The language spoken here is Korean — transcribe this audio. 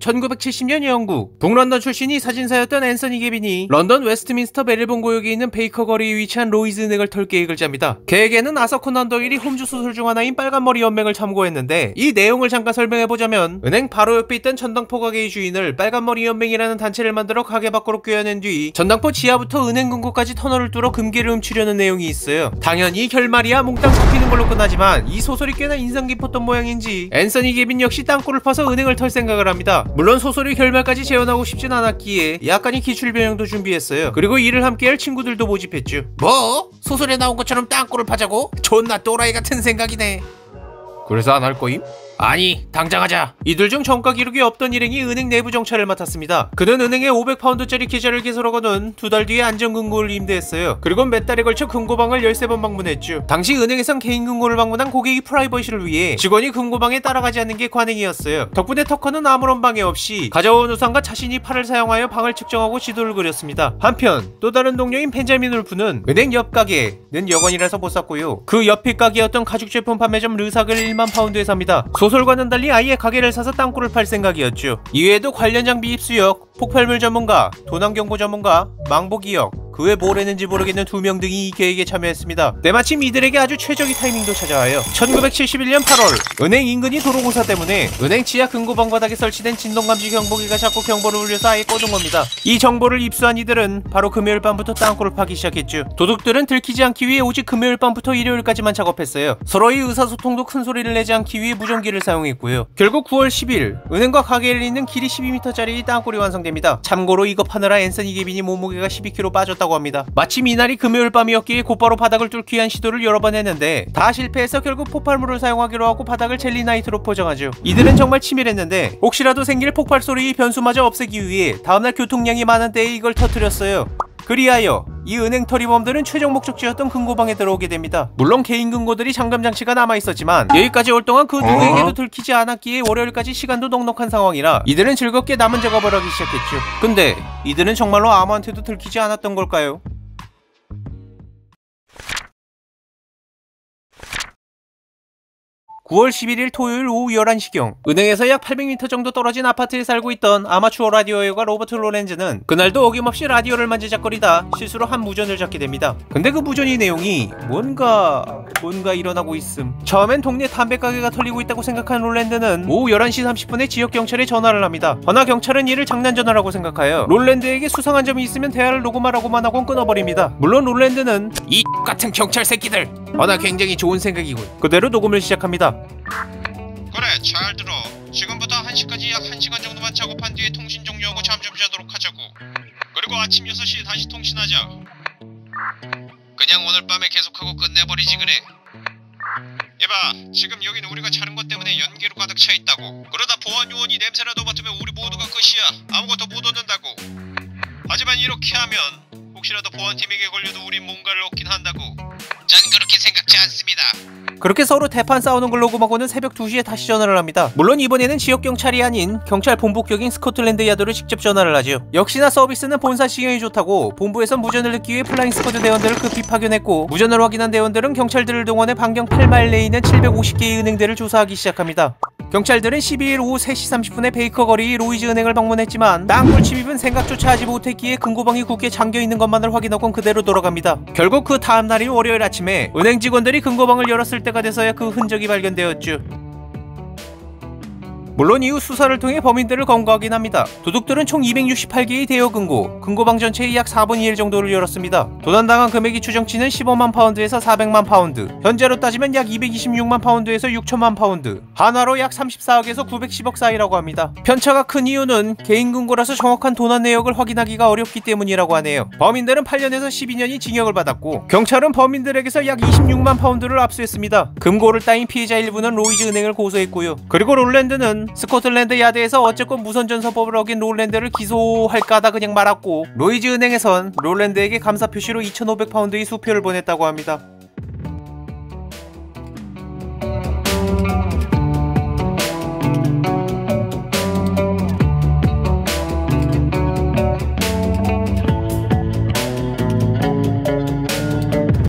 1970년 영국 동런던 출신이 사진사였던 앤서니 개빈이 런던 웨스트민스터 메릴본 고역에 있는 베이커 거리에 위치한 로이즈 은행을 털 계획을 짭니다. 계획에는 아서 코난 도일이 홈즈 소설 중 하나인 빨간머리 연맹을 참고했는데, 이 내용을 잠깐 설명해보자면, 은행 바로 옆에 있던 전당포 가게의 주인을 빨간머리 연맹이라는 단체를 만들어 가게 밖으로 꿰어낸 뒤 전당포 지하부터 은행 금고까지 터널을 뚫어 금괴를 훔치려는 내용이 있어요. 당연히 결말이야 몽땅 잡히는 걸로 끝나지만, 이 소설이 꽤나 인상 깊었던 모양인지 앤서니 개빈 역시 땅굴을 파서 은행을 털 생각을 합니다. 물론 소설의 결말까지 재현하고 싶진 않았기에 약간의 기출 변형도 준비했어요. 그리고 이를 함께할 친구들도 모집했죠. 뭐? 소설에 나온 것처럼 땅굴을 파자고? 존나 또라이 같은 생각이네. 그래서 안 할 거임? 아니, 당장 하자. 이들 중 정가 기록이 없던 일행이 은행 내부 정찰을 맡았습니다. 그는 은행에 500파운드짜리 계좌를 개설하고는 2달 뒤에 안전금고를 임대했어요. 그리고 몇 달에 걸쳐 금고방을 13번 방문했죠. 당시 은행에선 개인 금고를 방문한 고객의 프라이버시를 위해 직원이 금고방에 따라가지 않는 게 관행이었어요. 덕분에 터커는 아무런 방해 없이 가져온 우산과 자신이 팔을 사용하여 방을 측정하고 지도를 그렸습니다. 한편 또 다른 동료인 벤자민 울프는 은행 옆 가게는 여관이라서 못 샀고요. 그 옆에 가게였던 가죽 제품 판매점 르삭을 1만 파운드에 삽니다. 소설과는 달리 아예 가게를 사서 땅굴을 팔 생각이었죠. 이외에도 관련 장비 입수역, 폭발물 전문가, 도난경보 전문가, 망보기역, 그 외 뭘 했는지 모르겠는 2명 등이 이 계획에 참여했습니다. 때마침 이들에게 아주 최적의 타이밍도 찾아와요. 1971년 8월 은행 인근이 도로공사 때문에 은행 지하 금고방 바닥에 설치된 진동감지 경보기가 자꾸 경보를 울려서 아예 꺼둔 겁니다. 이 정보를 입수한 이들은 바로 금요일 밤부터 땅굴을 파기 시작했죠. 도둑들은 들키지 않기 위해 오직 금요일 밤부터 일요일까지만 작업했어요. 서로의 의사소통도 큰 소리를 내지 않기 위해 무전기를 사용했고요. 결국 9월 10일 은행과 가게를 잇는 길이 12m짜리 땅굴이 완성됩니다. 참고로 이거 파느라 앤서니 개빈이 몸무게가 12kg 빠졌다고 합니다. 마침 이날이 금요일 밤이었기에 곧바로 바닥을 뚫기 위한 시도를 여러 번 했는데 다 실패해서 결국 폭발물을 사용하기로 하고 바닥을 젤리나이트로 포장하죠. 이들은 정말 치밀했는데 혹시라도 생길 폭발 소리의 변수마저 없애기 위해 다음날 교통량이 많은 때에 이걸 터뜨렸어요. 그리하여 이 은행 털이범들은 최종 목적지였던 금고방에 들어오게 됩니다. 물론 개인 금고들이 잠금 장치가 남아있었지만 여기까지 올 동안 그 누구에게도 들키지 않았기에 월요일까지 시간도 넉넉한 상황이라 이들은 즐겁게 남은 작업을 하기 시작했죠. 근데 이들은 정말로 아무한테도 들키지 않았던 걸까요? 9월 11일 토요일 오후 11시경 은행에서 약 800m 정도 떨어진 아파트에 살고 있던 아마추어 라디오 여가 로버트 로렌즈는 그날도 어김없이 라디오를 만지작거리다 실수로 한 무전을 잡게 됩니다. 근데 그 무전의 내용이 뭔가 일어나고 있음. 처음엔 동네 담배가게가 털리고 있다고 생각한 롤랜드는 오후 11시 30분에 지역경찰에 전화를 합니다. 허나 경찰은 이를 장난전화라고 생각하여 롤랜드에게 수상한 점이 있으면 대화를 녹음하라고만 하곤 끊어버립니다. 물론 롤랜드는 이 같은 경찰 새끼들! 허나 굉장히 좋은 생각이군. 그대로 녹음을 시작합니다. 그래, 잘 들어. 지금부터 1시까지 약 1시간 정도만 작업한 뒤에 통신 종료하고 잠 좀 자도록 하자고. 그리고 아침 6시에 다시 통신하자. 그냥 오늘 밤에 계속하고 끝내버리지 그래. 이봐, 지금 여긴 우리가 자른 것 때문에 연기로 가득 차 있다고. 그러다 보안 요원이 냄새라도 맡으면 우리 모두가 끝이야. 아무것도 못 얻는다고. 하지만 이렇게 하면 혹시라도 보안팀에게 걸려도 우린 뭔가를 얻긴 한다고. 전 그렇게 생각지 않습니다. 그렇게 서로 대판 싸우는 걸 녹음하고는 새벽 2시에 다시 전화를 합니다. 물론 이번에는 지역경찰이 아닌 경찰 본부격인 스코틀랜드 야드로 직접 전화를 하죠. 역시나 서비스는 본사 시경이 좋다고 본부에선 무전을 듣기 위해 플라잉 스쿼드 대원들을 급히 파견했고, 무전을 확인한 대원들은 경찰들을 동원해 반경 8마일 내에 있는 750개의 은행들을 조사하기 시작합니다. 경찰들은 12일 오후 3시 30분에 베이커 거리 로이즈 은행을 방문했지만 땅굴 침입은 생각조차 하지 못했기에 금고방이 굳게 잠겨있는 것만을 확인하곤 그대로 돌아갑니다. 결국 그 다음날인 월요일 아침에 은행 직원들이 금고방을 열었을 때가 돼서야 그 흔적이 발견되었죠. 물론 이후 수사를 통해 범인들을 검거하긴 합니다. 도둑들은 총 268개의 대여 금고방 전체의 약 4분의 1 정도를 열었습니다. 도난당한 금액이 추정치는 15만 파운드에서 400만 파운드, 현재로 따지면 약 226만 파운드에서 6천만 파운드, 한화로 약 34억에서 910억 사이라고 합니다. 편차가 큰 이유는 개인 금고라서 정확한 도난 내역을 확인하기가 어렵기 때문이라고 하네요. 범인들은 8년에서 12년이 징역을 받았고, 경찰은 범인들에게서 약 26만 파운드를 압수했습니다. 금고를 따인 피해자 일부는 로이즈 은행을 고소했고요. 그리고 롤랜드는 스코틀랜드 야드에서 어쨌건 무선전서법을 어긴 롤랜드를 기소할까 하다 그냥 말았고, 로이즈 은행에선 롤랜드에게 감사 표시로 2,500파운드의 수표를 보냈다고 합니다.